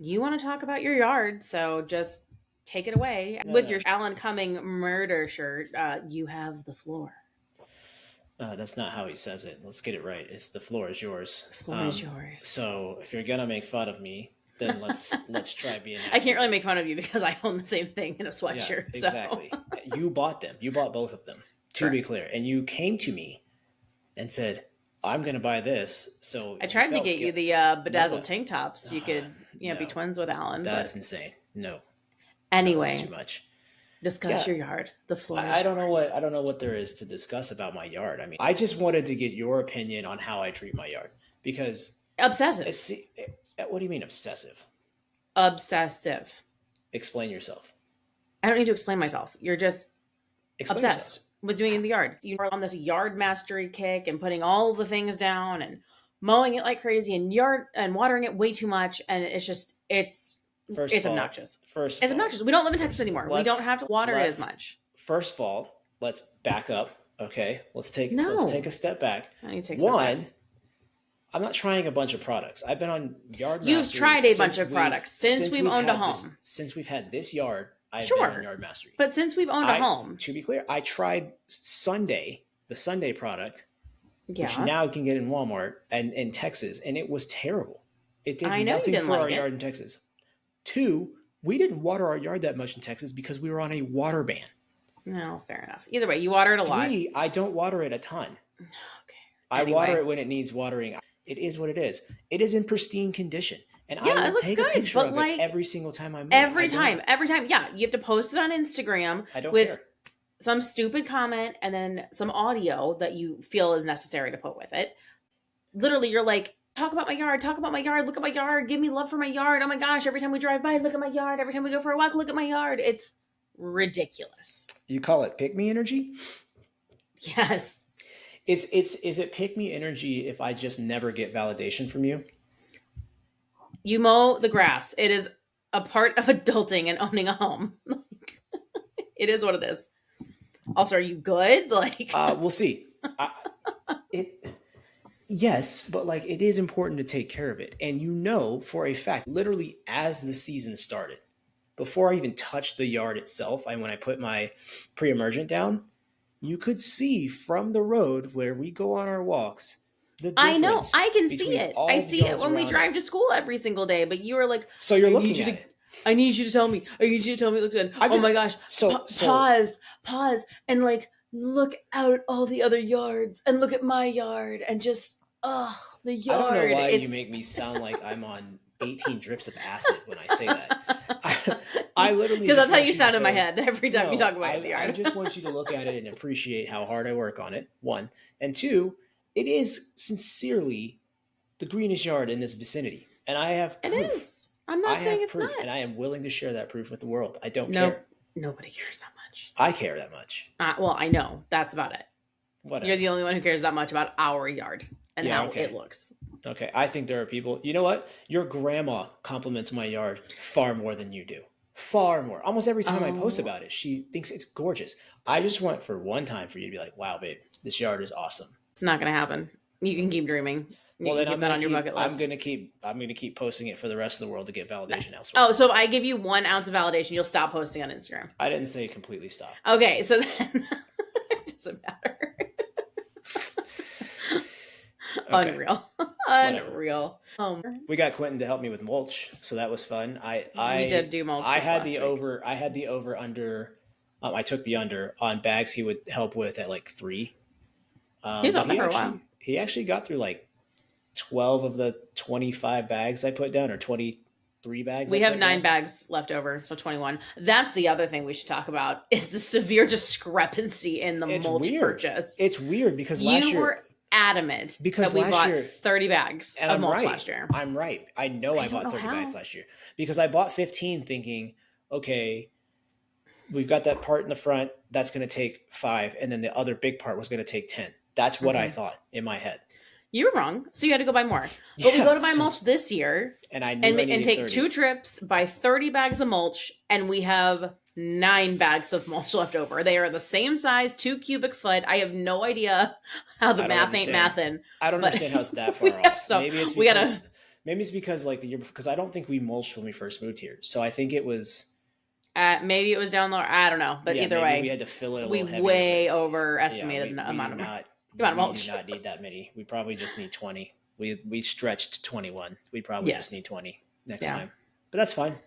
you want to talk about your yard, so just take it away. No, With no. your Alan Cumming murder shirt, you have the floor. That's not how he says it. Let's get it right. It's the floor is yours. The floor is yours. So if you're gonna make fun of me, then let's try being I can't really accurate. make fun of you because I own the same thing in a Yeah, sweatshirt. So exactly. You bought them. You bought both of them. To be correct. clear, and you came to me and said, "I'm gonna buy this." So I you tried to felt get you guilt. the No, bedazzled tank tops. You could, be no, twins with Alan. that's But insane. No, no, that's too anyway, much. discuss Yeah, your yard. The floor I is don't know what yours. there is to discuss about my yard. I mean, I just wanted to get your opinion on how I treat my yard because Obsessive. it's. What do you mean obsessive? Obsessive. Explain yourself. I don't need to explain myself. You're just Explain yourself. obsessed with doing in the yard. You are on this yard mastery kick and putting all the things down and mowing it like crazy and yard and watering it way too much. And it's just First it's of all, obnoxious. first It's of all, obnoxious. We don't live in Texas first of all, anymore. We don't have to water it as let's much. first of all, let's back up. Okay, let's No, take a step back. I need to take a step back. One, I'm not trying a bunch of products. I've been on Yard You've Mastery tried a bunch since of products since we've we've owned a had this home. since we've had this yard. I've been on Sure, Yard Mastery. but since we've owned a I home, To be clear, I tried the Sunday product, which yeah, now you can get in Walmart and in Texas, and it was terrible. It did I know you nothing didn't for our like yard it. in Texas. Two, we didn't water our yard that much in Texas because we were on a water ban. No, fair enough. Either way, you water it a lot. Three, I don't water it a ton. Okay. I water Anyway, it when it needs watering. It is what it is. It is in pristine condition. And I yeah, it will looks take a good, picture but of it like every single time I mow it. every time, yeah, you have to post it on Instagram I don't with care. some stupid comment and then some audio that you feel is necessary to put with it. Literally, you're like, talk about my yard, look at my yard, give me love for my yard. Oh my gosh, every time we drive by, look at my yard. Every time we go for a walk, look at my yard. It's ridiculous. You call it pick me energy? Yes. Is it pick me energy if I just never get validation from you? You mow the grass. It is a part of adulting and owning a home. Like, it is what it is. Also, are you good? Like, We'll see. It Yes, but like it is important to take care of it. And you know for a fact, literally as the season started, before I even touched the yard itself, when I put my pre-emergent down, you could see from the road where we go on our walks the I know. difference I can see between it. all I the see it yards when we around drive to us. school every single day. But you were like, So you're I need looking you at to it. I need you to tell me. I need you to tell me. Look good. I Oh just my gosh. so Pause, and like look out at all the other yards and look at my yard and just the I don't know yard. why you It's make me sound like I'm on 18 drips of acid when I say that. I literally because just that's how want you to sound in my say, head every time you no, talk about the I yard. just want you to look at it and appreciate how hard I work on it. One. And two, it is sincerely the greenest yard in this vicinity. And I have It proof. is. I'm I not saying have it's proof. not. And I am willing to share that proof with the world. I don't No, care. nobody cares that much. I care that much. Well, I know that's about it. Whatever. You're the only one who cares that much about our yard and Yeah, how okay. it looks. Okay. I think there are people. You know what? Your grandma compliments my yard far more than you do. Far more. Almost every time I post Oh, about it, she thinks it's gorgeous. I just want for one time for you to be like, wow, babe, this yard is awesome. it's not going to happen. You can keep dreaming. You Well, can then keep that on your bucket list. I'm gonna keep posting it for the rest of the world to get validation elsewhere. Oh, so if I give you 1 ounce of validation, you'll stop posting on Instagram. I didn't say completely stop. Okay, so then it doesn't matter. Okay. Unreal. Whatever. Unreal. We got Quentin to help me with mulch, so that was fun. We did do mulch I this had last the week. over. I had the over under. I took the under on bags he would help with at like 3. He's But on there for a while. He actually got through like 12 of the 25 bags I put down, or 23 bags. We I have put 9 down. bags left over, so 21. That's the other thing we should talk about is the severe discrepancy in the It's mulch weird. purchase. It's weird because last You year. were adamant Because that we last bought year- 30 bags And of I'm mulch right. last year. I'm right. I know I I, don't bought know 30 how. bags last year because I bought 15 thinking, okay, we've got that part in the front that's going to take 5, and then the other big part was going to take 10. That's what I thought in my head. You were wrong, so you had to go buy more. But we Yeah, go to buy so- mulch this year And I knew I and needed take 30. 2 trips, buy 30 bags of mulch, and we have 9 bags of mulch left over. They are the same size, 2 cubic foot. I have no idea how the I don't math ain't understand. mathin'. I don't but understand how it's that we far have off. some- Maybe it's we gotta- because Maybe it's because like the year before, because I don't think we mulched when we first moved here. So I think it was. Maybe it was down lower. I don't know, but Yeah, either maybe we way, had to fill it a we little heavier. way Yeah, overestimated the we do amount of not amount of we do mulch. not need that many. We probably just need 20. We stretched 21. We probably just Yes. need 20 next Yeah. time. But that's fine.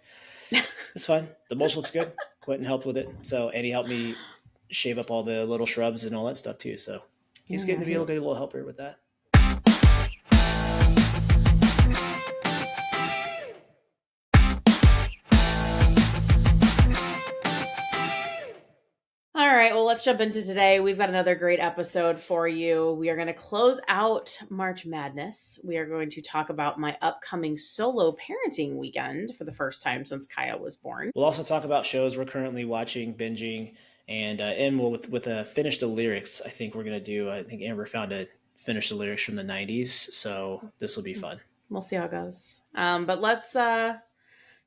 It's fine. The mulch looks good. Quentin helped with it. So and he helped me shave up all the little shrubs and all that stuff too. So he's getting to be able to get a little helper with that. All right, well, let's jump into today. We've got another great episode for you. We are going to close out March Madness. We are going to talk about my upcoming solo parenting weekend for the first time since Kaia was born. We'll also talk about shows we're currently watching, binging, and we'll with a finish the lyrics. I think we're gonna do. I think Amber found a finish the lyrics from the '90s, so this will be fun. We'll see how it goes. But let's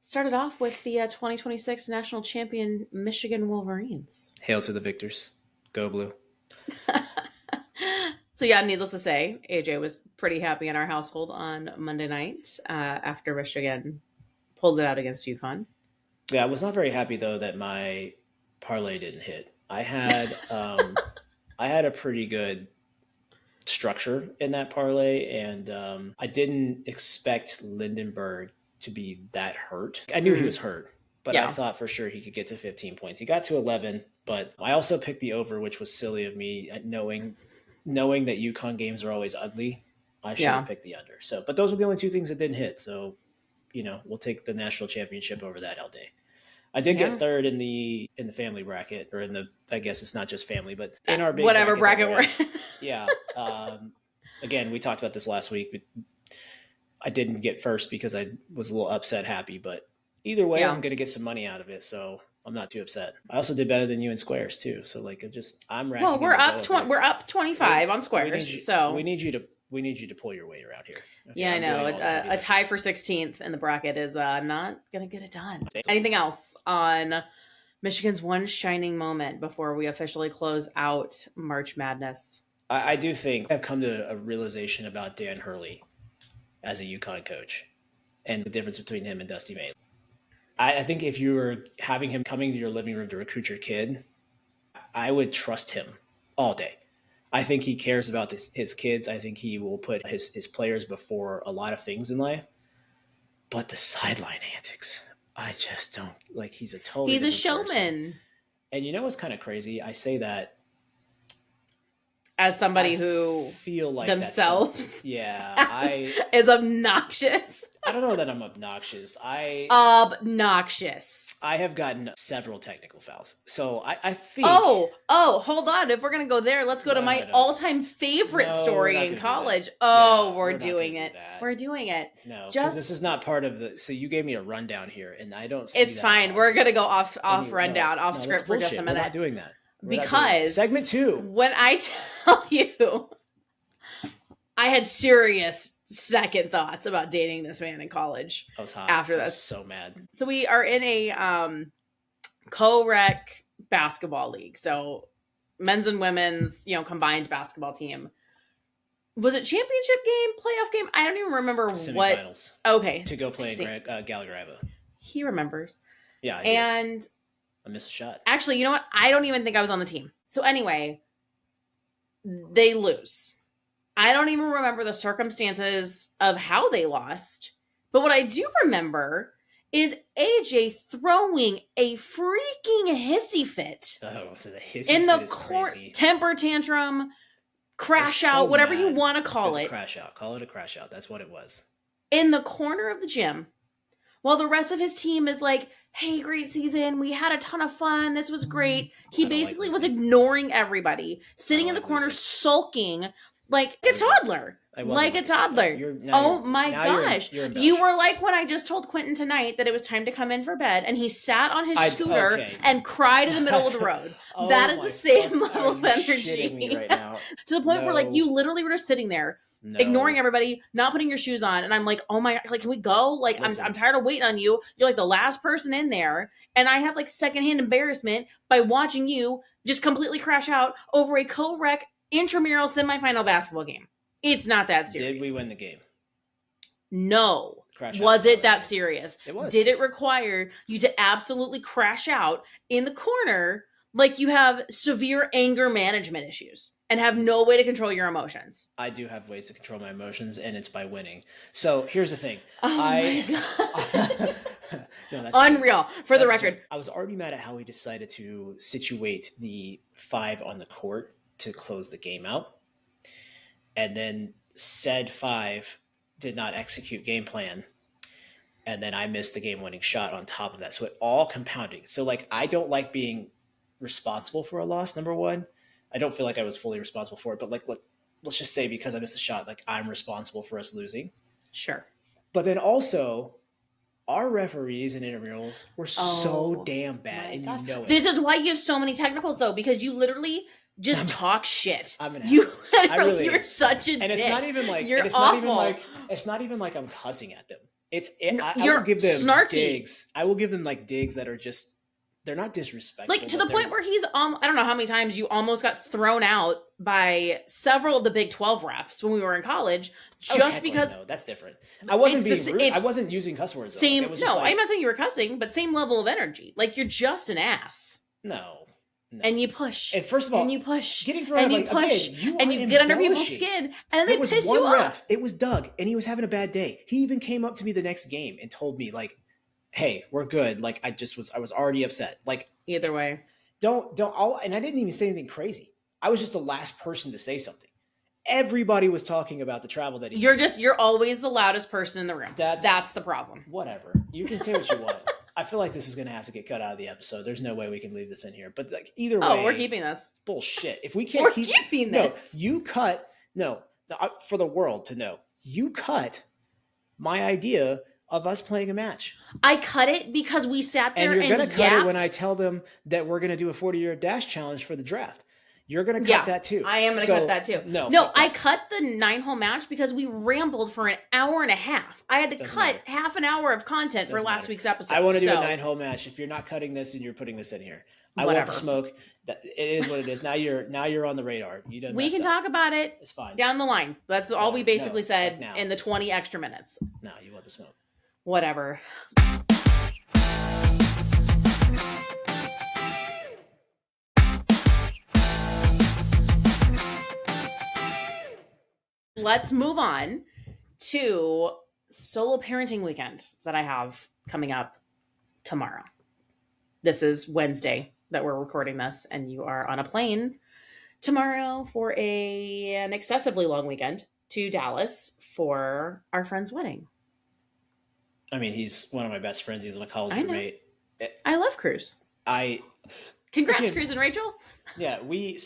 start it off with the 2026 national champion Michigan Wolverines. Hail to the victors, go blue. So yeah, needless to say, AJ was pretty happy in our household on Monday night after Michigan pulled it out against UConn. Yeah, I was not very happy though that my parlay didn't hit. I had I had a pretty good structure in that parlay, and I didn't expect Lindenberg to be that hurt. I knew he was hurt, but I thought for sure he could get to 15 points. He got to 11, but I also picked the over, which was silly of me, knowing that UConn games are always ugly. I should have picked the under. So, but those were the only two things that didn't hit. So, we'll take the national championship over that all day. I did get third in the family bracket, or I guess it's not just family, but in our big whatever bracket we're in. Yeah. Again, we talked about this last week. I didn't get first because I was a little upset happy, but either way, I'm going to get some money out of it. So I'm not too upset. I also did better than you in squares too. So like, I'm racking. Well, we're up 25 on squares. So we need you to pull your weight around here. Okay? Yeah, I know. A tie for 16th in the bracket is not going to get it done. Anything else on Michigan's one shining moment before we officially close out March Madness? I do think I've come to a realization about Dan Hurley as a UConn coach and the difference between him and Dusty May. I think if you were having him coming to your living room to recruit your kid, I would trust him all day. I think he cares about his kids. I think he will put his players before a lot of things in life. But the sideline antics, I just don't like. He's a showman. Person. And you know what's kind of crazy? I say that as somebody who feel like themselves is obnoxious. I don't know that I'm obnoxious. Obnoxious. I have gotten several technical fouls. So I think hold on. If we're gonna go there, let's go to my all-time favorite story in college. We're doing it. We're doing it. No, because this is not part of the. So you gave me a rundown here, and I don't see it's fine. We're gonna go off rundown, off script for just a minute. We're not doing that. Because segment 2, when I tell you, I had serious second thoughts about dating this man in college. I was hot after this. I was so mad. So we are in a co-rec basketball league. So men's and women's, combined basketball team. Was it championship game, playoff game? I don't even remember Semifinals. What. Okay. To go play Gallagher-Iva. He remembers. Yeah, I missed a shot. Actually, you know what? I don't even think I was on the team. So anyway, they lose. I don't even remember the circumstances of how they lost. But what I do remember is AJ throwing a freaking hissy fit. In the court, temper tantrum, crash out, whatever you want to call it. Crash out. Call it a crash out. That's what it was. In the corner of the gym, while the rest of his team is like, hey, great season. We had a ton of fun. This was great. He basically was ignoring everybody, sitting in the corner, sulking like a toddler. Like a toddler. Oh my gosh. You were like when I just told Quentin tonight that it was time to come in for bed, and he sat on his scooter and cried in the middle of the road. That is the same level of energy. Me right now? To the point where like you literally were just sitting there, ignoring everybody, not putting your shoes on, and I'm like, oh my, like, can we go? Like, I'm tired of waiting on you. You're like the last person in there, and I have like secondhand embarrassment by watching you just completely crash out over a co-rec intramural semifinal basketball game. It's not that serious. Did we win the game? No. Crash out's Was it that violating. serious? It was. Did it require you to absolutely crash out in the corner like you have severe anger management issues and have no way to control your emotions? I do have ways to control my emotions, and it's by winning. So here's the thing. Oh my I god. no, that's true. Unreal. For the That's true. record. I was already mad at how he decided to situate the 5 on the court to close the game out, and then said 5 did not execute game plan, and then I missed the game-winning shot on top of that. So it all compounding. So like I don't like being responsible for a loss. Number one, I don't feel like I was fully responsible for it, but like let's just say because I missed a shot, like I'm responsible for us losing. Sure. But then also, our referees and intramurals were so Oh damn bad, my and gosh. you know it. This is why you have so many technicals though, because you literally just talk shit. I'm an You asshole. I really you're am. such a And dick. it's not even like You're and it's awful. not even like it's not even like I'm cussing at them. I You're will give them snarky. digs. I will give them like digs that are just they're not disrespectful. Like to but the point where he's I don't know how many times you almost got thrown out by several of the Big 12 refs when we were in college I was just heckling, because though. That's different. I wasn't it's being the- rude. it's I wasn't using cuss words. Though. same Like, it was just no, like, I'm not saying you were cussing, but same level of energy. Like you're just an ass. no. And you push. And first of all, and you push. getting thrown and out, you like, push. again, you and are you get under people's embellishing. skin. And then they It was piss one you ref. off. It was Doug, and he was having a bad day. He even came up to me the next game and told me, like, "Hey, we're good." Like, I was already upset. Like, Either way. and I didn't even say anything crazy. I was just the last person to say something. Everybody was talking about the travel that he missed. You're always the loudest person in the room. That's the problem. Whatever. You can say what you want. I feel like this is going to have to get cut out of the episode. There's no way we can leave this in here. But like either way, we're keeping this. Bullshit. If we can't We're keep keeping no, this. you cut for the world to know. You cut my idea of us playing a match. I cut it because we sat there And and you're going to cut it when I yapped. tell them that we're going to do a 40-yard dash challenge for the draft. You're going to cut that too. I am going to cut that too. No, I cut the 9-hole match because we rambled for an hour and a half. I had to cut half an hour of content for last week's episode. I want to do a 9-hole match. If you're not cutting this and you're putting this in here, I want the smoke. It is what it is. Now you're on the radar. You done. We can talk about it. It's fine. Down the line. That's all we basically said now. in the 20 extra minutes. No, you want the smoke. Whatever. Let's move on to solo parenting weekend that I have coming up tomorrow. This is Wednesday that we're recording this, and you are on a plane tomorrow for an excessively long weekend to Dallas for our friend's wedding. I mean, he's one of my best friends. He's my college I know. roommate. I love Cruz. Congrats, Again, Cruz and Rachel. Yeah, we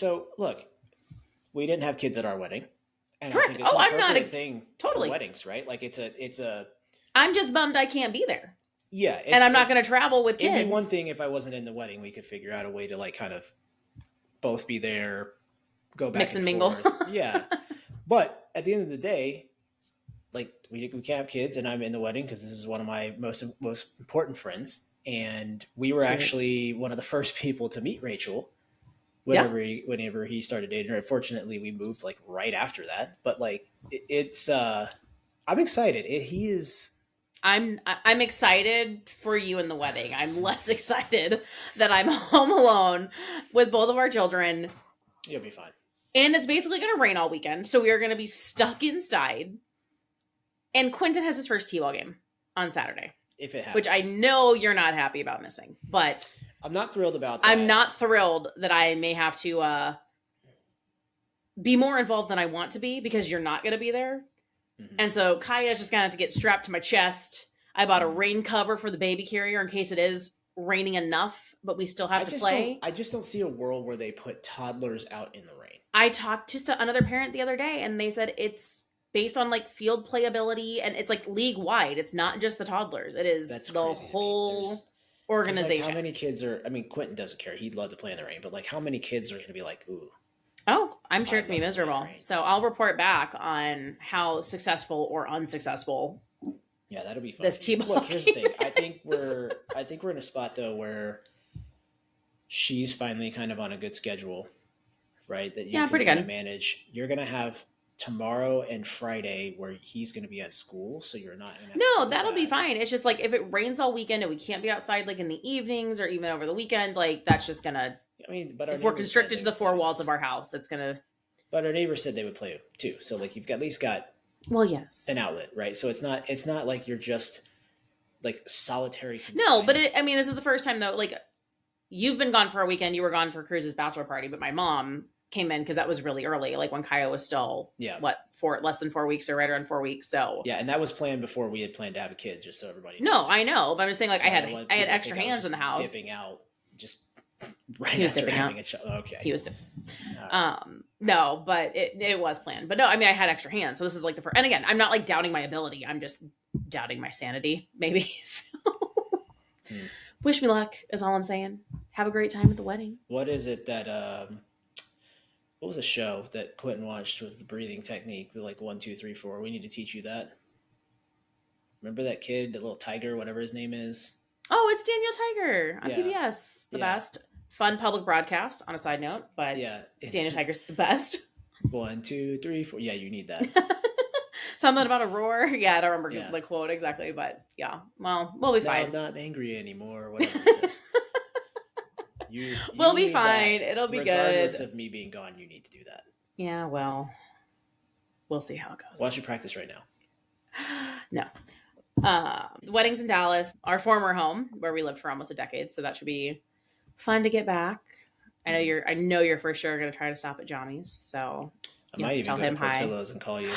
didn't have kids at our wedding. And Correct. I think it's I'm not a thing totally for weddings, right? Like it's a I'm just bummed I can't be there. Yeah, and I'm not going to travel with kids. It'd be one thing if I wasn't in the wedding. We could figure out a way to like kind of both be there, go back mix and mingle. Yeah, but at the end of the day, like we can't have kids, and I'm in the wedding because this is one of my most important friends, and we were actually one of the first people to meet Rachel. Whenever he started dating her. Unfortunately, we moved like right after that. But like it's I'm excited. He is. I'm excited for you in the wedding. I'm less excited that I'm home alone with both of our children. You'll be fine. And it's basically going to rain all weekend, so we are going to be stuck inside. And Quentin has his first T-ball game on Saturday. If it happens. Which I know you're not happy about missing, but I'm not thrilled about that. I'm not thrilled that I may have to be more involved than I want to be because you're not going to be there. Mm-hmm. And so Kaia is just going to have to get strapped to my chest. I bought a rain cover for the baby carrier in case it is raining enough, but we still have to play. I just don't see a world where they put toddlers out in the rain. I talked to another parent the other day, and they said it's based on like field playability, and it's like league wide. It's not just the toddlers. It is the whole organization. Like how many kids are? I mean, Quentin doesn't care. He'd love to play in the rain, but like, how many kids are going to be like, ooh? Oh, I'm sure it's going to be miserable. So I'll report back on how successful or unsuccessful. Yeah, that'll be fun. This T-ball. Look, here's the thing. I think we're in a spot though where she's finally kind of on a good schedule, right? That you can pretty good. manage. You're going to have tomorrow and Friday where he's going to be at school, so you're not going to have to No, deal with that'll be that. fine. It's just like if it rains all weekend and we can't be outside like in the evenings or even over the weekend, like that's just gonna. I mean, but our If we're neighbors said constricted they to the would play four with walls us. of our house, it's gonna. But our neighbors said they would play too. So like you've at least got Well, yes. an outlet, right? So it's not like you're just like solitary No, but confinement. I mean, this is the first time though. Like, you've been gone for a weekend. You were gone for Cruz's bachelor party, but my mom came in because that was really early. Like when Kaia was still Yeah. less than 4 weeks or right around 4 weeks. So Yeah, and that was planned before we had planned to have a kid, just so everybody no, knows. I know, but I'm just saying like So I don't want had people to extra think I was hands in the just house. dipping out just right He was after dipping having out. a child. Okay. He was All right. no, but it was planned. But no, I mean I had extra hands. So this is like the first, and again, I'm not like doubting my ability. I'm just doubting my sanity, maybe. So, wish me luck is all I'm saying. Have a great time at the wedding. What is it that what was a show that Quentin watched with the breathing technique? The like 1, 2, 3, 4. We need to teach you that. Remember that kid, the little tiger, whatever his name is? Oh, it's Daniel Tiger on Yeah. PBS. The Yeah. best. Fun public broadcast on a side note, but Yeah. Daniel Tiger's the best. 1, 2, 3, 4. Yeah, you need that. Something about a roar. Yeah, I don't remember Yeah. the quote exactly, but yeah. Well, we'll be No, fine. I'm not angry anymore. Whatever it says. We'll be need fine. that. It'll be Regardless good. of me being gone, you need to do that. Yeah, well, we'll see how it goes. Why don't you practice right now? No. Weddings in Dallas, our former home where we lived for almost a decade, so that should be fun to get back. I know you're for sure going to try to stop at Johnny's, so I you might have to even tell go to him hi. Portillo's and call you,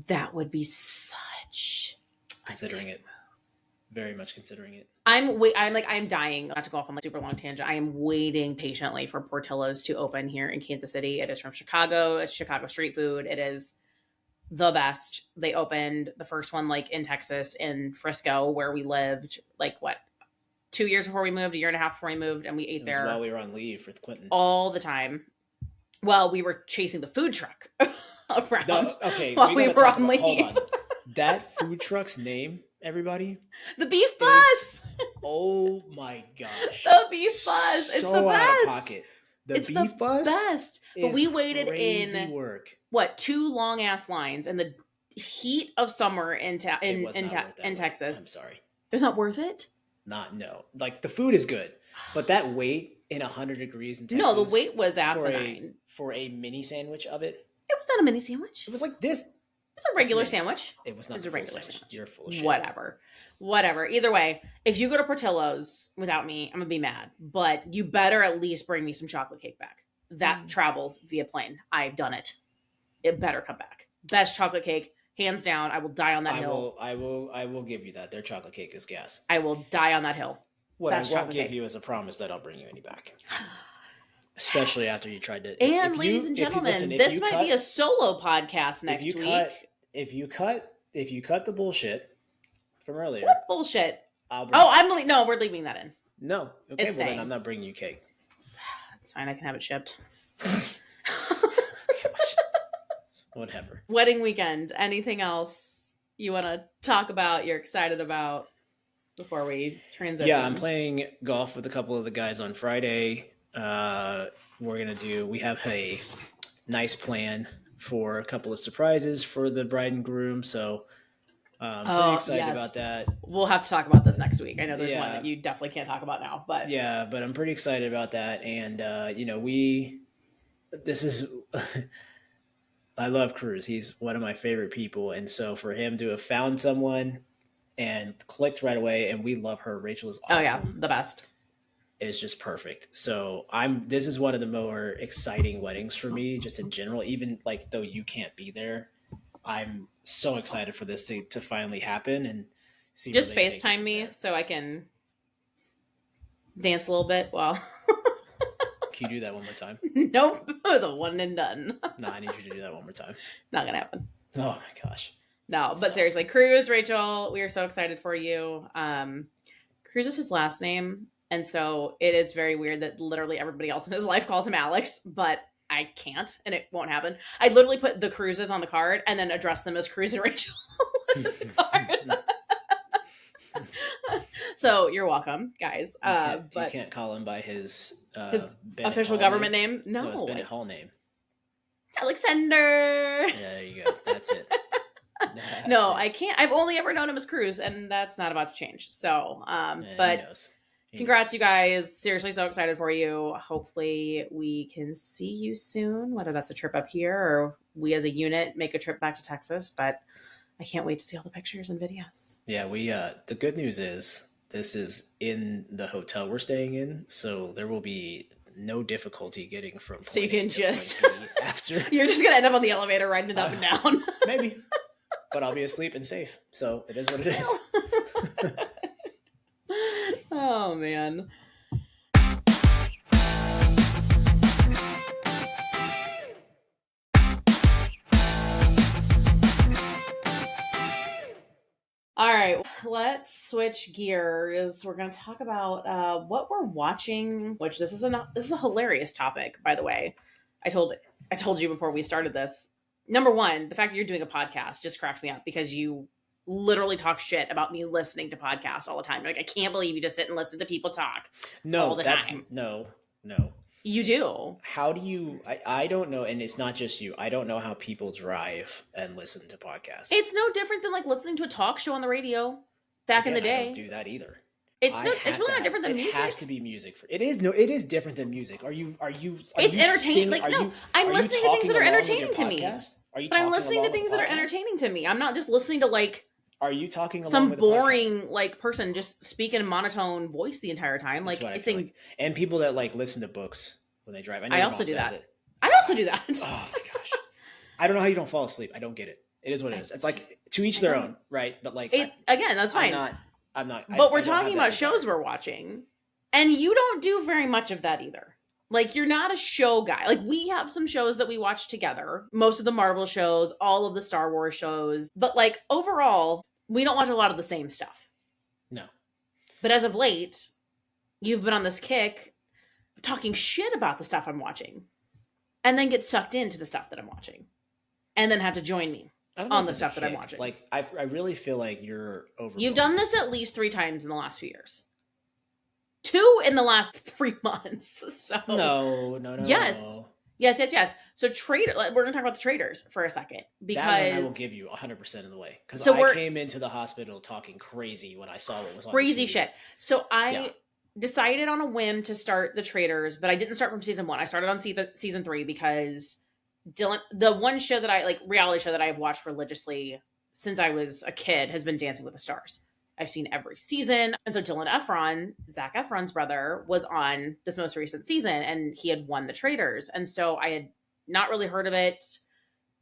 That would be such considering it. Very much considering it. I'm dying not to go off on like super long tangent. I am waiting patiently for Portillo's to open here in Kansas City. It is from Chicago. It's Chicago street food. It is the best. They opened the first one like in Texas in Frisco where we lived like 2 years before we moved, a year and a half before we moved, and we ate It was there while we were on leave with Quentin. all the time. Well, we were chasing the food truck around Okay, while we were on leave. Hold on. That food truck's name, everybody? The beef bus. Oh my gosh. The beef bus. It's so the best. out of pocket. It's beef the bus best. But we waited crazy in work. 2 long ass lines in the heat of summer in It was not worth that wait. Texas. I'm sorry. It was not worth it. No. Like the food is good, but that wait in 100 degrees in Texas. No, the wait was for asinine. for a mini sandwich of it. It was not a mini sandwich. It was like this. It was a regular It's mini. sandwich. It was not It's the a full regular sandwich. sandwich. You're full of shit. Whatever. Either way, if you go to Portillo's without me, I'm gonna be mad. But you better at least bring me some chocolate cake back. That travels via plane. I've done it. It better come back. Best chocolate cake, hands down. I will die on that hill. I will give you that. Their chocolate cake is gas. I will die on that hill. What Best I won't chocolate give cake. you is a promise that I'll bring you any back. Especially after you tried to. And ladies and gentlemen, this might be a solo podcast next week. If you cut the bullshit from earlier, What bullshit? I'll bring No, we're leaving that in. No. Okay, It's well then staying. I'm not bringing you cake. It's fine. I can have it shipped. Whatever. Wedding weekend. Anything else you want to talk about? You're excited about before we transition? Yeah, I'm playing golf with a couple of the guys on Friday. We have a nice plan for a couple of surprises for the bride and groom. So I'm pretty excited about that. We'll have to talk about this next week. I know there's Yeah. one that you definitely can't talk about now, but Yeah, but I'm pretty excited about that. And, I love Cruz. He's one of my favorite people. And so for him to have found someone and clicked right away, and we love her. Rachel is awesome. Oh yeah, the best. Is just perfect. So this is one of the more exciting weddings for me, just in general, even like though you can't be there. I'm so excited for this to finally happen and see. Just where they take it FaceTime from me there. so I can dance a little bit while Can you do that one more time? Nope. It was a one and done. No, I need you to do that one more time. Not gonna happen. Oh my gosh. No, but seriously, Cruz, Rachel, we are so excited for you. Cruz is his last name, and so it is very weird that literally everybody else in his life calls him Alex, but I can't, and it won't happen. I literally put the Cruzes on the card and then address them as Cruz and Rachel on the card. So you're welcome, guys. You But can't call him by his his Bennett official Hall government name. name? No, His Bennett Hall name. Alexander. Yeah, there you go. That's it. No, I can't. I've only ever known him as Cruz, and that's not about to change. So, but he knows. Congrats, you guys. Seriously, so excited for you. Hopefully, we can see you soon, whether that's a trip up here or we as a unit make a trip back to Texas. But I can't wait to see all the pictures and videos. Yeah, the good news is this is in the hotel we're staying in, so there will be no difficulty getting from point so you A can to just point B after. You're just gonna end up on the elevator riding it up and down. Maybe. But I'll be asleep and safe. So it is what it is. Oh man. All right, let's switch gears. We're going to talk about what we're watching. Which this is a hilarious topic, by the way. I told you before we started this. Number one, the fact that you're doing a podcast just cracks me up because you literally talk shit about me listening to podcasts all the time. Like, I can't believe you just sit and listen to people talk all the time. No. You do. How do you? I don't know, and it's not just you. I don't know how people drive and listen to podcasts. It's no different than like listening to a talk show on the radio back in the day. I don't do that either. It's really not different than music. It has to be music. It is different than music. Are you? It's entertaining. Like, no, I'm listening to things that are entertaining to me. But I'm listening to things that are entertaining to me. I'm not just listening to like. Are you talking along some with boring like person just speak in a monotone voice the entire time? Like, it's like. And people that like listen to books when they drive. I also do that. I also do that. Oh my gosh! I don't know how you don't fall asleep. I don't get it. It is what it is. It's like to each their own, right? But like again, that's fine. I'm not. But we're talking about shows we're watching, and you don't do very much of that either. Like, you're not a show guy. Like, we have some shows that we watch together. Most of the Marvel shows, all of the Star Wars shows. But, like, overall, we don't watch a lot of the same stuff. No. But as of late, you've been on this kick talking shit about the stuff I'm watching. And then get sucked into the stuff that I'm watching. And then have to join me on the stuff that I'm watching. Like, I really feel like you're over. You've done this at least 3 times in the last few years. 2 in the last 3 months. So no. Yes. So we're going to talk about the Traitors for a second, because that one I will give you 100% of the way, because I came into the hospital talking crazy when I saw what was on crazy TV. Shit. So I decided on a whim to start the Traitors, but I didn't start from season 1. I started on season 3 because Dylan, the one show that I like, reality show that I've watched religiously since I was a kid, has been Dancing with the Stars. I've seen every season. And so Dylan Efron, Zac Efron's brother, was on this most recent season, and he had won the Traitors. And so I had not really heard of it,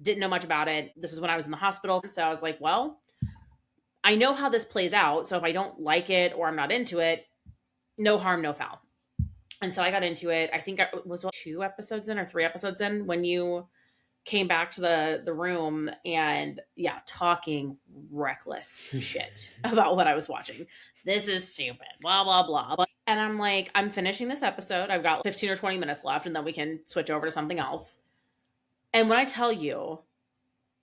didn't know much about it. This is when I was in the hospital. So I was like, well, I know how this plays out. So if I don't like it or I'm not into it, no harm, no foul. And so I got into it. I think I was 2 episodes in or 3 episodes in when you came back to the room, and talking reckless shit about what I was watching. This is stupid, blah, blah, blah. And I'm like, I'm finishing this episode. I've got 15 or 20 minutes left, and then we can switch over to something else. And when I tell you,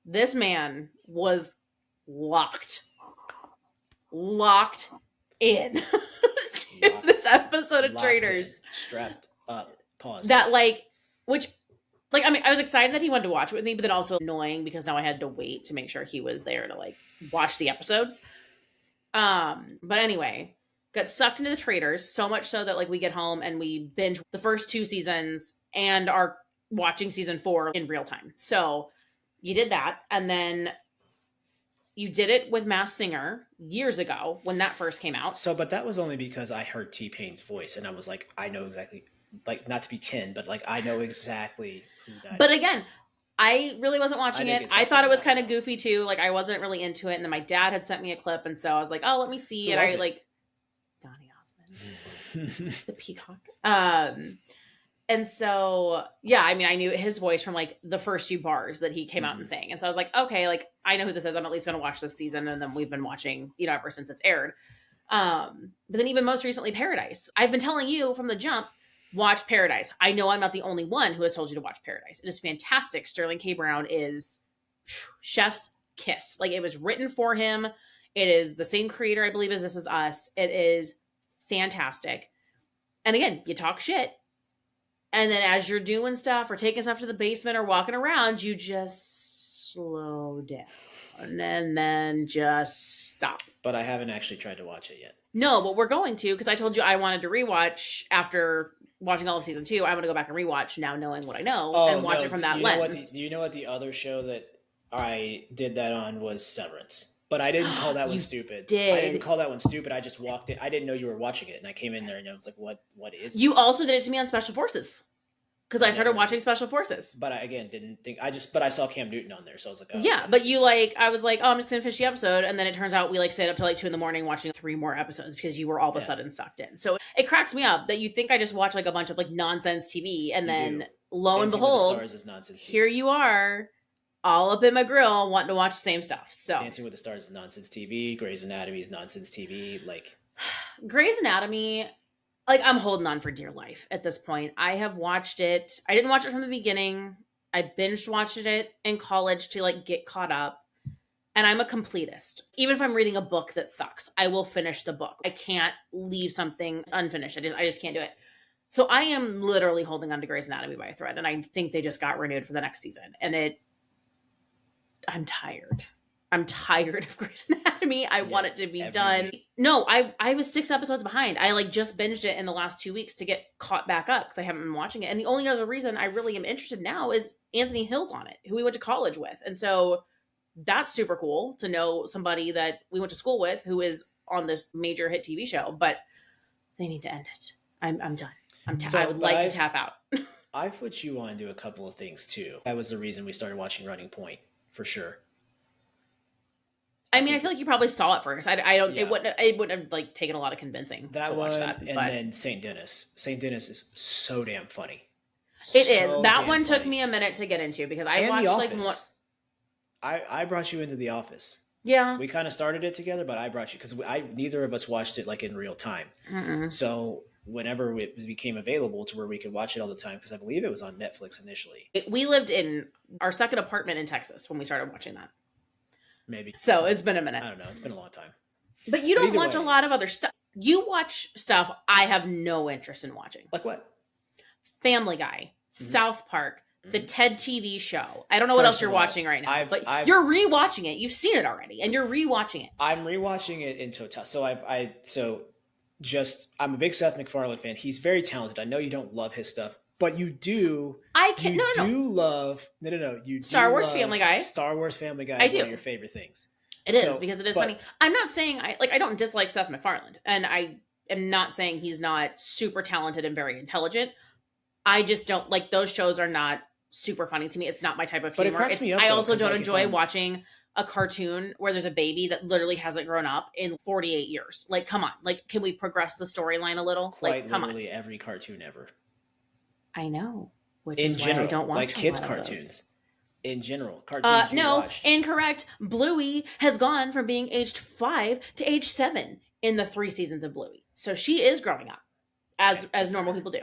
this man was locked in to this episode of Traitors. Strapped up. Pause. That I mean, I was excited that he wanted to watch it with me, but then also annoying because now I had to wait to make sure he was there to like watch the episodes. But anyway, got sucked into the Traitors, so much so that like we get home and we binge the first 2 seasons and are watching season 4 in real time. So you did that, and then you did it with Masked Singer years ago when that first came out. So, but that was only because I heard T-Pain's voice and I was like, I know exactly, like, not to be kin, but like I know exactly who that But is. again, I really wasn't watching it. I thought it was kind of goofy too. Like, I wasn't really into it. And then my dad had sent me a clip, and so I was like, oh, let me see. And I like Donny Osmond, the peacock. And so, I mean, I knew his voice from like the first few bars that he came out and sang. And so I was like, okay, like I know who this is. I'm at least going to watch this season. And then we've been watching, ever since it's aired. But then even most recently, Paradise. I've been telling you from the jump, watch Paradise. I know I'm not the only one who has told you to watch Paradise. It is fantastic. Sterling K. Brown is chef's kiss. Like, it was written for him. It is the same creator, I believe, as This Is Us. It is fantastic. And again, you talk shit. And then as you're doing stuff or taking stuff to the basement or walking around, you just slow down and then just stop. But I haven't actually tried to watch it yet. No, but we're going to, because I told you I wanted to rewatch after watching all of season 2. I want to go back and rewatch now knowing what I know and watch it from that lens. You know what the other show that I did that on was Severance. But I didn't call that one stupid. I didn't call that one stupid. I just walked in. I didn't know you were watching it. And I came in there and I was like, what is this? You also did it to me on Special Forces. Because I started watching Special Forces. But I, again, didn't think... but I saw Cam Newton on there, so I was like... Oh, yeah, but I was like, oh, I'm just going to finish the episode. And then it turns out we stayed up till 2 a.m. watching 3 more episodes because you were all of a sudden sucked in. So it cracks me up that you think I just watch a bunch of nonsense TV. And then lo and behold, here you are, all up in my grill wanting to watch the same stuff. So Dancing with the Stars is nonsense TV. Grey's Anatomy is nonsense TV. Grey's Anatomy... I'm holding on for dear life at this point. I have watched it. I didn't watch it from the beginning. I binged watched it in college to get caught up. And I'm a completist. Even if I'm reading a book that sucks, I will finish the book. I can't leave something unfinished. I just can't do it. So I am literally holding on to Grey's Anatomy by a thread. And I think they just got renewed for the next season. And I'm tired. I'm tired of Grey's Anatomy. I want it to be done. No, I was 6 episodes behind. I just binged it in the last 2 weeks to get caught back up because I haven't been watching it. And the only other reason I really am interested now is Anthony Hill's on it, who we went to college with. And so that's super cool to know somebody that we went to school with who is on this major hit TV show. But they need to end it. I'm done. I would like to tap out. I've put you on to a couple of things too. That was the reason we started watching Running Point, for sure. I mean, I feel like you probably saw it first. I don't. Yeah. It wouldn't have taken a lot of convincing to watch one, that. And then Saint Dennis. Saint Dennis is so damn funny. It is. That one took me a minute to get into because I watched one. I brought you into The Office. Yeah, we kind of started it together, but I brought you because neither of us watched it in real time. Mm-mm. So whenever it became available to where we could watch it all the time, because I believe it was on Netflix initially. We lived in our second apartment in Texas when we started watching that. Maybe. So it's been a minute. I don't know. It's been a long time. But you don't watch a lot of other stuff. You watch stuff I have no interest in watching. Like what? Family Guy, South Park, the TED TV show. I don't know what else you're watching right now, but you're rewatching it. You've seen it already, and you're rewatching it. I'm rewatching it in total. So I'm a big Seth MacFarlane fan. He's very talented. I know you don't love his stuff. But you do. Love. No. You Star Wars Family Guy. Star Wars Family Guy is one of your favorite things. It is because it is funny. I'm not saying I don't dislike Seth MacFarlane, and I am not saying he's not super talented and very intelligent. I just don't like those shows are not super funny to me. It's not my type of humor. But it cracks me up, I also don't enjoy watching a cartoon where there's a baby that literally hasn't grown up in 48 years. Come on. Can we progress the storyline a little? Quite literally every cartoon ever. I know, which is why I don't watch kids' cartoons. In general, cartoons. Incorrect. Bluey has gone from being aged 5 to age 7 in the 3 seasons of Bluey, so she is growing up, as normal people do.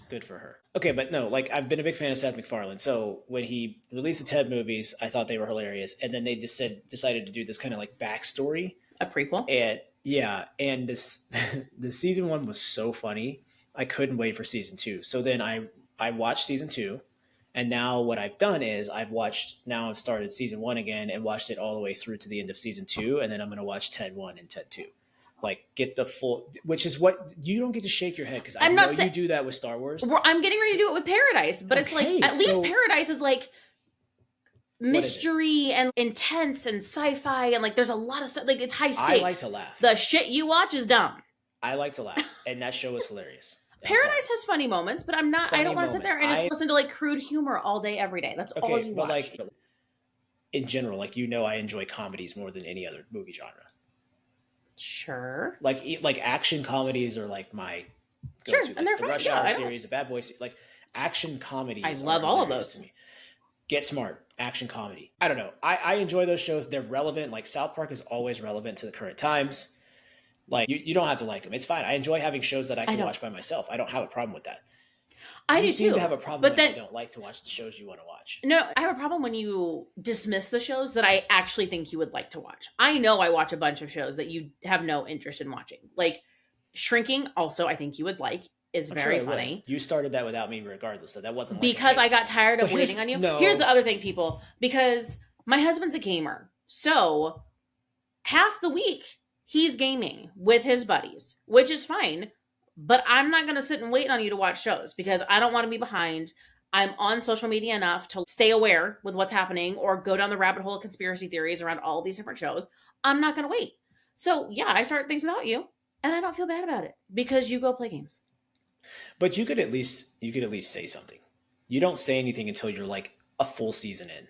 Good for her. Okay, but no, I've been a big fan of Seth MacFarlane. So when he released the TED movies, I thought they were hilarious, and then they just decided to do this kind of backstory, a prequel, and this the season 1 was so funny. I couldn't wait for season 2. So then I watched season 2, and now what I've done is I've started season 1 again and watched it all the way through to the end of season 2, and then I'm going to watch TED 1 and TED 2. Get the full, which is what you don't get to shake your head because I know you do that with Star Wars. I'm getting ready to do it with Paradise, but it's at least Paradise is mystery and intense and sci-fi and there's a lot of stuff. It's high stakes. I like to laugh. The shit you watch is dumb. I like to laugh, and that show is hilarious. Paradise has funny moments, but I don't want to sit there and just listen to crude humor all day, every day. That's all you watch. But in general, I enjoy comedies more than any other movie genre. Sure. Action comedies are my go-to. Sure, and they're the Rush Hour series, the Bad Boys, action comedies. I love all of those. Get Smart, action comedy. I don't know. I enjoy those shows. They're relevant. South Park is always relevant to the current times. You don't have to like them. It's fine. I enjoy having shows that I can watch by myself. I don't have a problem with that. I do too. You seem to have a problem when you don't like to watch the shows you want to watch. No, I have a problem when you dismiss the shows that I actually think you would like to watch. I know I watch a bunch of shows that you have no interest in watching. Shrinking, also, I think you would like. is I'm sure very I would. funny. You started that without me regardless, so that wasn't like, Because hey. I got tired of But here's waiting on you. no. Here's the other thing, people. Because my husband's a gamer. So half the week he's gaming with his buddies, which is fine. But I'm not going to sit and wait on you to watch shows because I don't want to be behind. I'm on social media enough to stay aware with what's happening or go down the rabbit hole of conspiracy theories around all these different shows. I'm not going to wait. So yeah, I start things without you, and I don't feel bad about it because you go play games. But you could at least say something. You don't say anything until you're like a full season in.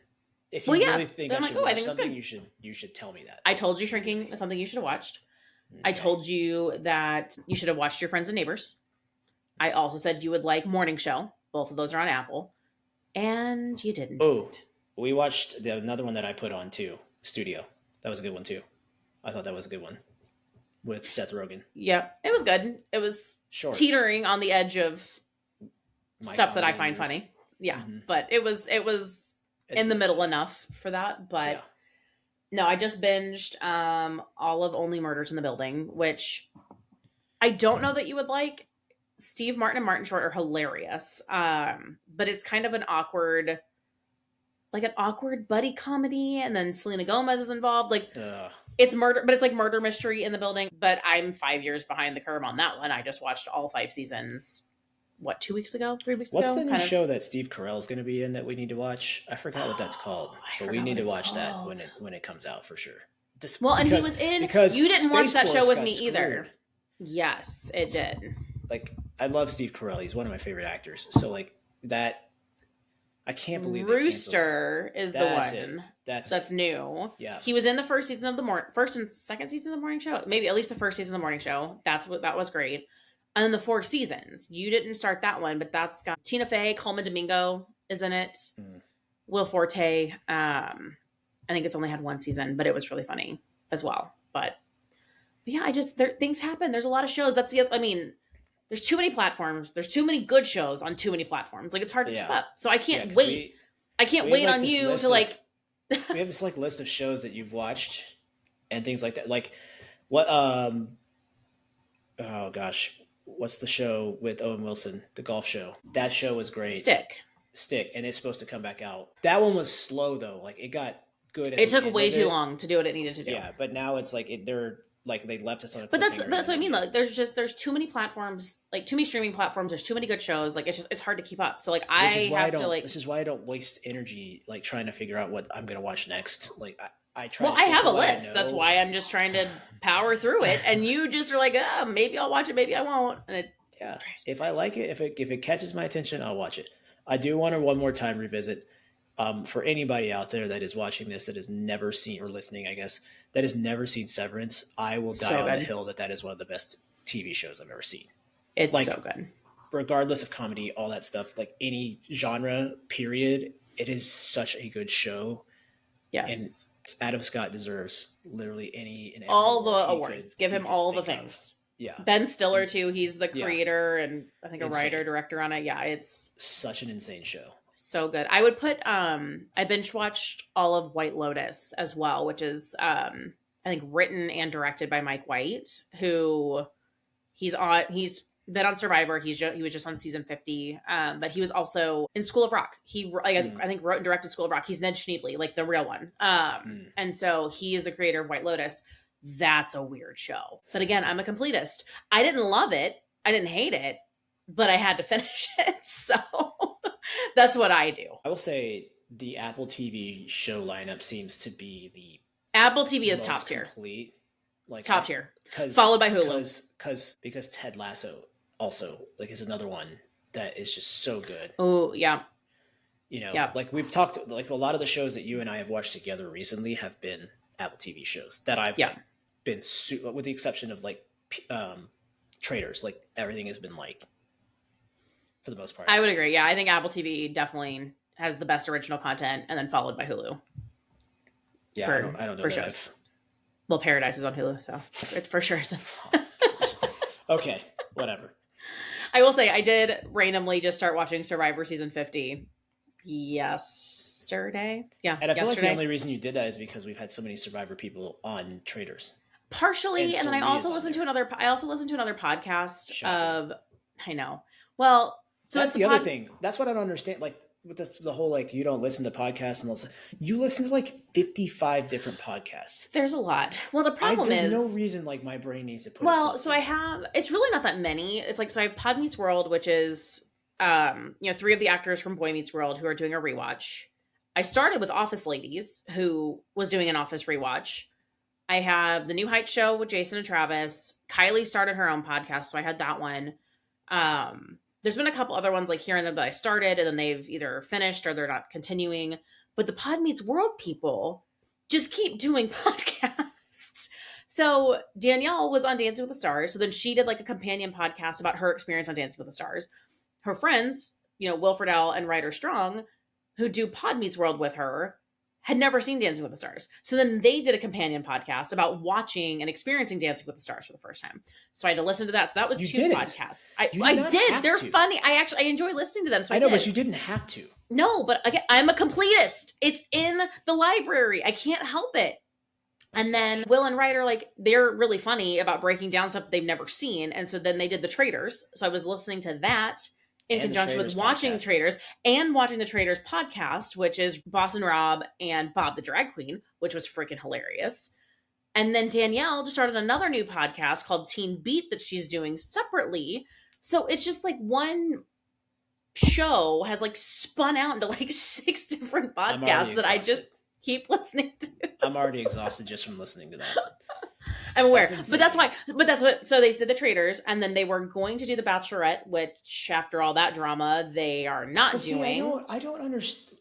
If you Well, yeah. really think Then I I'm like, should oh, I watch think it's something, good. you should tell me that. I told you Shrinking is something you should have watched. I Okay. told you that you should have watched Your Friends and Neighbors. I also said you would like Morning Show. Both of those are on Apple. And you didn't. Oh, we watched another one that I put on too, Studio. That was a good one too. I thought that was a good one with Seth Rogen. Yeah, it was good. It was Short. teetering on the edge of My stuff that I find years. funny. Yeah, Mhm. but it was It's in the really middle fun. enough for that. But Yeah. no, I just binged all of Only Murders in the Building, which I don't know that you would like. Steve Martin and Martin Short are hilarious. But it's kind of an awkward buddy comedy, and then Selena Gomez is involved. Like it's murder, but it's like murder mystery in the building. But I'm 5 years behind the curve on that one. I just watched all 5 seasons. What, 2 weeks ago, 3 weeks What's ago? the new show that Steve Carell's going to be in that we need to watch? I forgot what that's called, but we need to watch that when it comes out for sure. And he was in. Because you didn't watch that show Spaceballs with got me screwed. either. Yes, it did. Like, I love Steve Carell. He's one of my favorite actors. So like that, I can't believe Rooster is the That's one it. that's new. Yeah. He was in the first season of the first and second season of the morning show. Maybe at least the first season of the morning show. That was great. And then the 4 seasons. You didn't start that one, but that's got Tina Fey, Coleman Domingo is in it. Will Forte. I think it's only had 1 season, but it was really funny as well. But yeah, things happen. There's a lot of shows. There's too many platforms. There's too many good shows on too many platforms. Like it's hard to keep up. So I can't wait. I can't wait on you to like. We have this like list of shows that you've watched and things like that. Like what? Oh gosh, what's the show with Owen Wilson? The golf show. That show was great. Stick, and it's supposed to come back out. That one was slow though. Like it got good. It took way too long to do what it needed to do. Yeah, but now it's like they're like they left us on a. But that's what I mean. Like there's too many platforms, like too many streaming platforms. There's too many good shows. Like it's hard to keep up. So like this is why I don't waste energy like trying to figure out what I'm gonna watch next. Like I try. Well, I have a list. That's why I'm just trying to power through it. And you just are like, maybe I'll watch it, maybe I won't. And if I like it, if it catches my attention, I'll watch it. I do want to one more time revisit. For anybody out there that is watching this that has never seen or listening, I guess, that has never seen Severance, I will die on the hill that is one of the best TV shows I've ever seen. It's like, so good. Regardless of comedy, all that stuff, like any genre, period, it is such a good show. Yes. And Adam Scott deserves literally any and every all the awards. Give him all the things. Yeah. Ben Stiller, too. He's the creator and I think a writer, director on it. Yeah, it's such an insane show. So good. I would put I binge watched all of White Lotus as well, which is I think written and directed by Mike White, who he's been on Survivor. He was just on season 50. But he was also in School of Rock. I think wrote and directed School of Rock. He's Ned Schneebly, like the real one. And so he is the creator of White Lotus. That's a weird show. But again, I'm a completist. I didn't love it. I didn't hate it, but I had to finish it. So that's what I do. I will say the Apple TV show lineup seems to be the Apple TV is top tier. Complete, like top tier, followed by Hulu. Because Ted Lasso also like is another one that is just so good. Oh yeah, like we've talked like a lot of the shows that you and I have watched together recently have been Apple TV shows that I've been with the exception of like Traders. Like everything has been like. For the most part, I would agree. Yeah, I think Apple TV definitely has the best original content, and then followed by Hulu. Yeah, I don't know for shows. Well, Paradise is on Hulu, so it for sure isn't. Okay, whatever. I will say I did randomly just start watching Survivor season 50 yesterday. Yeah, and I feel like the only reason you did that is because we've had so many Survivor people on Traders. Partially, and then I also listened to another. I also listened to another podcast of I know. Well, so That's it's the the other thing. That's what I don't understand. Like with the whole like you don't listen to podcasts and all this. You listen to like 55 different podcasts. There's a lot. Well, the problem there's is no reason like my brain needs to put well, itself so through I that. have it's really not that many. It's like so I have Pod Meets World, which is three of the actors from Boy Meets World who are doing a rewatch. I started with Office Ladies, who was doing an Office rewatch. I have the New Heights show with Jason and Travis. Kylie started her own podcast, so I had that one. There's been a couple other ones like here and there that I started, and then they've either finished or they're not continuing. But the Pod Meets World people just keep doing podcasts. So Danielle was on Dancing with the Stars. So then she did like a companion podcast about her experience on Dancing with the Stars. Her friends, Wilfred L. and Ryder Strong, who do Pod Meets World with her, had never seen Dancing with the Stars. So then they did a companion podcast about watching and experiencing Dancing with the Stars for the first time. So I had to listen to that. So that was two podcasts. I did. They're funny. I enjoy listening to them. So I know, but you didn't have to. No, but again, I'm a completist. It's in the library. I can't help it. And then Will and Ryder, like, they're really funny about breaking down stuff they've never seen. And so then they did The Traitors. So I was listening to that in conjunction with watching Traitors and watching the Traitors podcast, which is Boston Rob and Bob the Drag Queen, which was freaking hilarious. And then Danielle just started another new podcast called Teen Beat that she's doing separately. So it's just like one show has like spun out into like 6 different podcasts that I just keep listening to. I'm already exhausted just from listening to that. I'm aware, so they did the Traitors, and then they were going to do the Bachelorette, which after all that drama, they are not doing. I don't understand.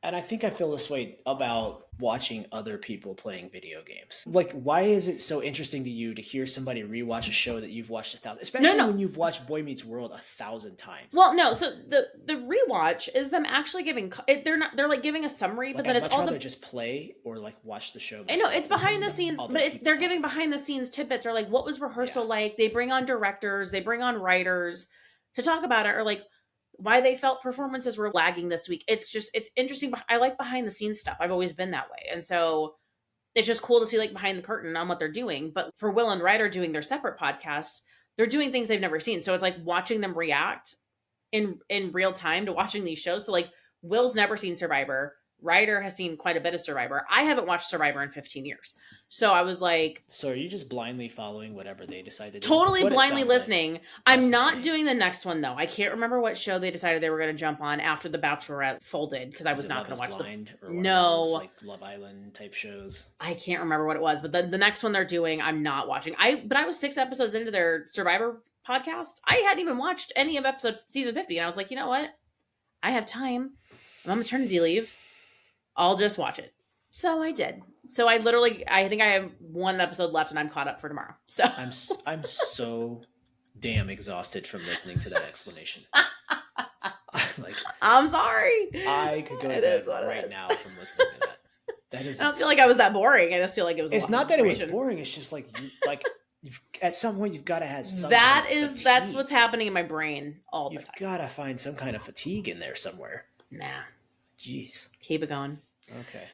And I think I feel this way about watching other people playing video games. Like, why is it so interesting to you to hear somebody rewatch a show that you've watched 1,000, especially when you've watched Boy Meets World 1,000 times? Well, no. So the rewatch is them actually giving. They're like giving a summary, but then it's all the just play or like watch the show. I know it's behind the scenes, but they're giving behind the scenes tidbits or like what was rehearsal like. They bring on directors, they bring on writers to talk about it, or like why they felt performances were lagging this week. It's interesting. I like behind the scenes stuff. I've always been that way. And so it's just cool to see like behind the curtain on what they're doing. But for Will and Ryder doing their separate podcasts, they're doing things they've never seen. So it's like watching them react in real time to watching these shows. So like Will's never seen Survivor. Ryder has seen quite a bit of Survivor. I haven't watched Survivor in 15 years. So I was like... So are you just blindly following whatever they decide to do? Totally blindly listening. Like. I'm not doing the next one, though. I can't remember what show they decided they were going to jump on after The Bachelorette folded, because I was not going to watch No. Like Love Island type shows. I can't remember what it was, but the next one they're doing, I'm not watching. But I was 6 episodes into their Survivor podcast. I hadn't even watched any of season 50, and I was like, you know what? I have time. I'm on maternity leave. I'll just watch it. So I did. So I think I have 1 episode left and I'm caught up for tomorrow. So I'm so damn exhausted from listening to that explanation. Like, I'm sorry. I could go to bed right now from listening to that. That is. I don't feel like I was that boring. I just feel like it was. It's not that it was boring. It's just like you've at some point you've got to have some. That's what's happening in my brain all the time. You've got to find some kind of fatigue in there somewhere. Nah. Jeez. Keep it going. Okay.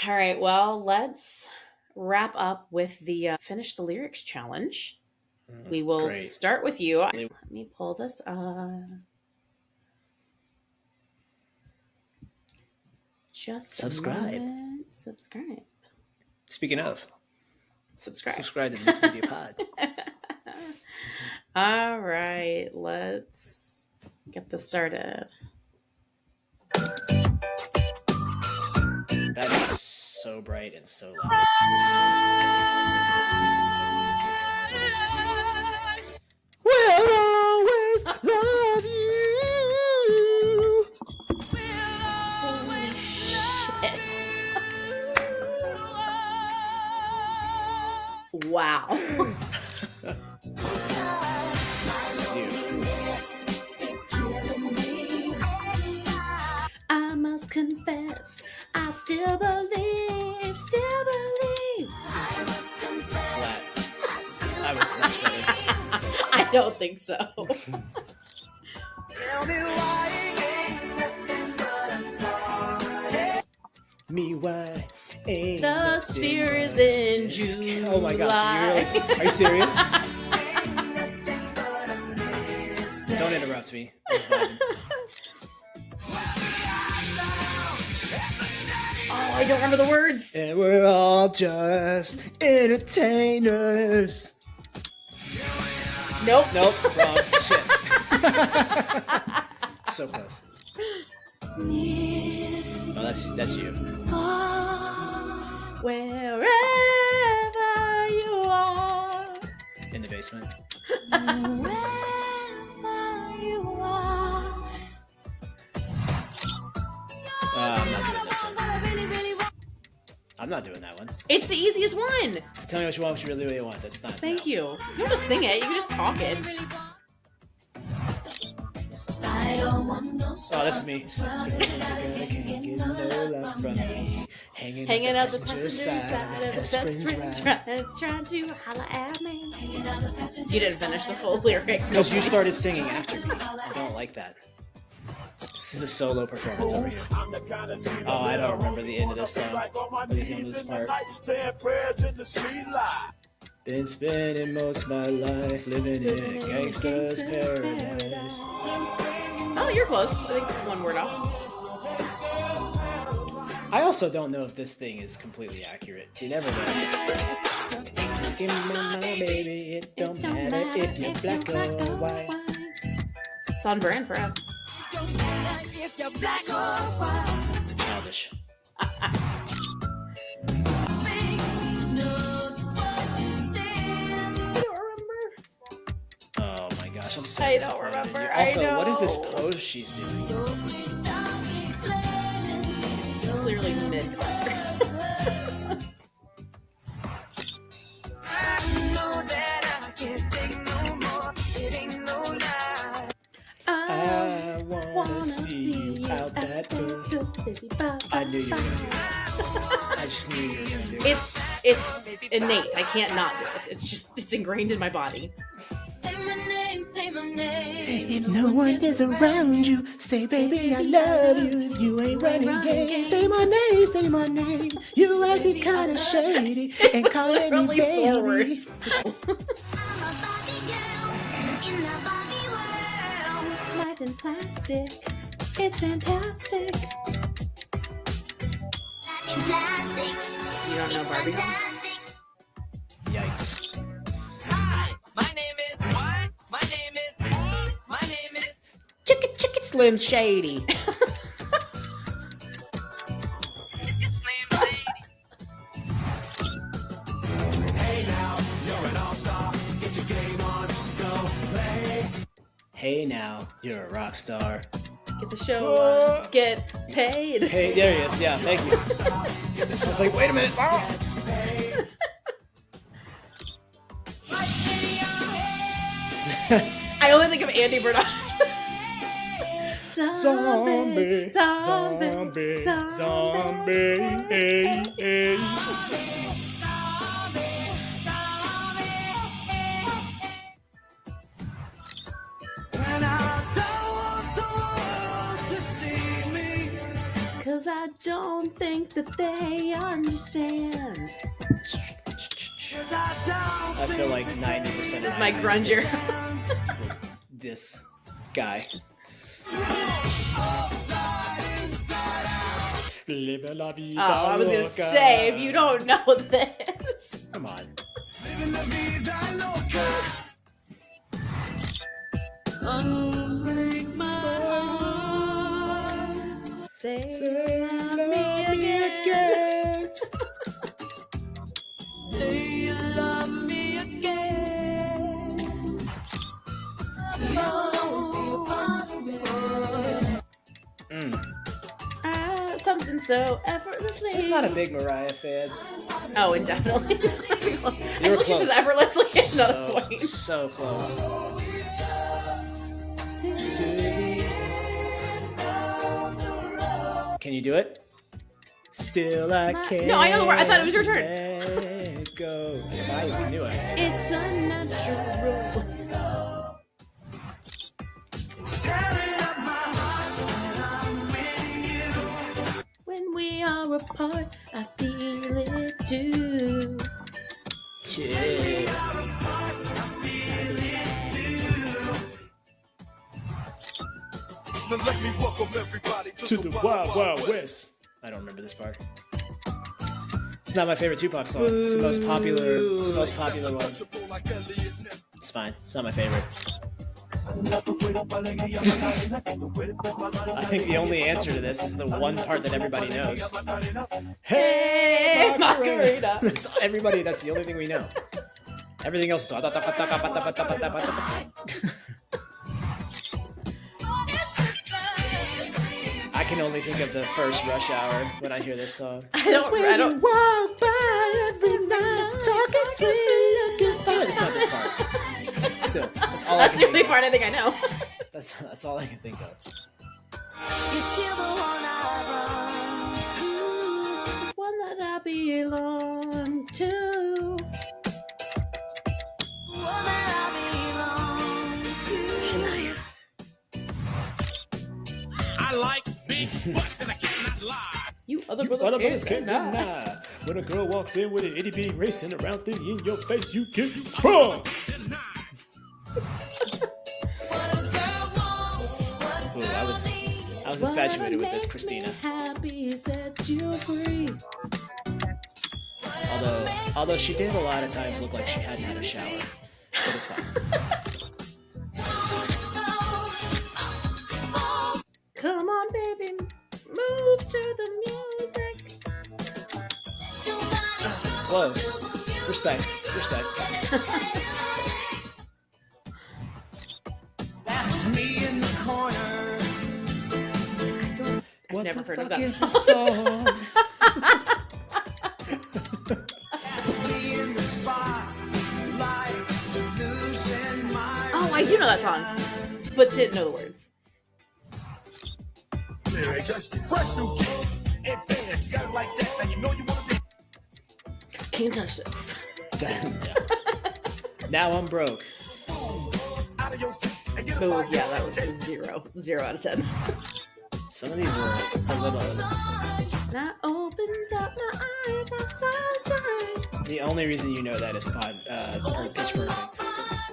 All right. Well, let's wrap up with the Finish the Lyrics challenge. We will start with you. Let me pull this up. Just subscribe. Subscribe. Speaking of, subscribe to the Mixed Media Pod. All right, let's get this started. That is so bright and so loud. We'll always love you. Holy shit. Wow. I must confess, I still believe. I was much better. I don't think so. Tell me why it ain't nothing but a me why ain't The nothing sphere is but in this. July. Oh my gosh, are you serious? Don't interrupt me. I was vibing. Oh, I don't remember the words. And we're all just entertainers. Nope. Wrong. Shit. So close. Oh, that's you. Wherever you are. In the basement. Wherever you are. I'm not doing this one. I'm not doing that one. It's the easiest one. So tell me what you want, what you really want. That's not. Thank you. You don't have to sing it. You can just talk it. Oh, this is me. Hanging out the passenger side of his best friend's ride, trying to holla at me. You didn't finish the full lyric. Because you started singing after me. I don't like that. This is a solo performance over here. Oh, I don't remember the end of this song. Or the end of this part. Been spending most of my life living in a gangster's paradise. Oh, you're close. I think one word off. I also don't know if this thing is completely accurate. He never does. Give me my baby, it don't matter if you're black or white. It's on brand for us. Childish. Oh my gosh, I'm so I don't disappointed in you. remember. Also, I know. what is this pose she's doing? Clearly mid. I wanna see you out that door. I knew you were gonna do that. I just knew you were gonna do it. It's innate. I can't not do it. It's ingrained in my body. Say my name. If no one is around you, say baby I love you. If you ain't running game, say my name, say my name. You acting kinda shady and calling me Really baby. forward. I'm a Barbie girl in the Barbie world. Life in plastic. It's fantastic. Life in plastic. You don't know It's Barbie? fantastic. Yikes. Hi, my name is what? My name is Chicken Slim Shady. Slim Shady. Hey now, you're a rock star. Get the show on. Get paid. Hey, there he is. Yeah, thank you. I was like, wait a minute. Oh. I only think of Andy Bernard. Zombie, zombie, zombie, hey, hey. Cause I don't think that they understand. I feel like 90% This is my grunger. was this guy. Oh, I was gonna say, if you don't know this. Come on. Unbreak my heart. Say, love me again. Say you love me again. Something so effortlessly. She's not a big Mariah fan. Oh, indefinitely. You were I thought she says close. effortlessly at another So, point. so close. Can you do it? Still I can't. No, I know the word. I thought it was your turn. Let go. We knew it. It's unnatural. When we are apart. I feel it too. Now let me welcome everybody To the Wild Wild West. I don't remember this part. It's not my favorite Tupac song. It's the most popular. It's the most popular one. It's fine. It's not my favorite. I think the only answer to this is the one part that everybody knows. Hey, Macarena. That's everybody. That's the only thing we know. Everything else is. I can only think of the first Rush Hour when I hear this song. I don't. Walk by every night, talking sweet, looking fine. It's not this part. Still, that's all. That's I the can only think part I think I know. of. That's all I can think of. You're still the one I run to. One that I belong to. One that I belong to. I like big butts and I cannot lie. You other Other brothers brothers can't can't deny. deny. When a girl walks in with an itty bitty racing around thing in your face, you get sprung. Ooh, I was infatuated with this Christina. Happy set you free. Although she did a lot of times look like she hadn't had a shower, but it's fine. Come on, baby, move to the music. Close. Respect. That's me in the corner. I've never heard of that is song. the song? That's me in the spotlight, losing my Oh, I do know that song, but didn't know the words. lyrics. Fresh new kicks and fans. You got it like that. Now you know you want to be. Can't touch this. Yeah. Now I'm broke. Out of your seat and get a Oh fire. yeah, that was a 0 out of 10. Some of these were a little. And I opened up my eyes, I saw a sign. The only reason you know that is Pitch Perfect.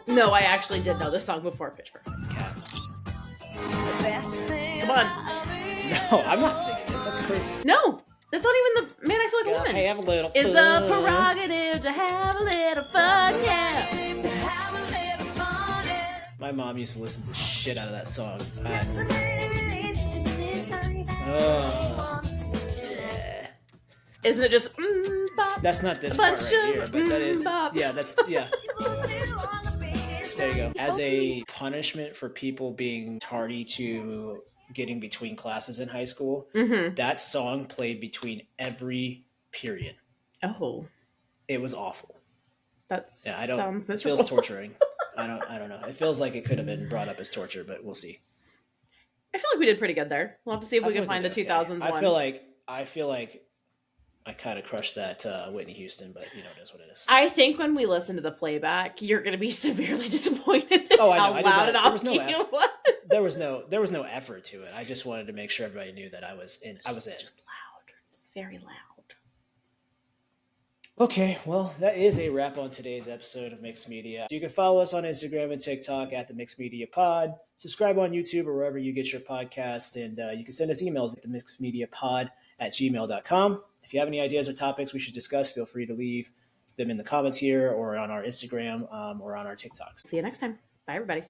No, I actually did know this song before Pitch Perfect. Cat. Come on. No, I'm not singing this. That's crazy. No, that's not even the Man I Feel Like a Woman. Have a little. Is the prerogative to have a little fun, yeah. My mom used to listen to the shit out of that song. Isn't it just bop? That's not this Bunch part right of here, but that is. bop. Yeah, that's yeah. There you go. As a punishment for people being tardy to getting between classes in high school, that song played between every period. Oh, It was awful. that Yeah, I don't. sounds It miserable. feels torturing. I don't know. It feels like it could have been brought up as torture, but we'll see. I feel like we did pretty good there. We'll have to see if we can feel like find a we did 2000s okay. one. I feel like I kind of crushed that Whitney Houston, but you know, it is what it is. I think when we listen to the playback, you're going to be severely disappointed Oh, I know. how I did loud not- and there was no off-key effort. it was. There was no effort to it. I just wanted to make sure everybody knew that I was in. I was in. Just loud. Just very loud. Okay, well, that is a wrap on today's episode of Mixed Media. You can follow us on Instagram and TikTok at the Mixed Media Pod. Subscribe on YouTube or wherever you get your podcasts, and you can send us emails at themixedmediapod@gmail.com. If you have any ideas or topics we should discuss, feel free to leave them in the comments here or on our Instagram or on our TikToks. See you next time. Bye, everybody.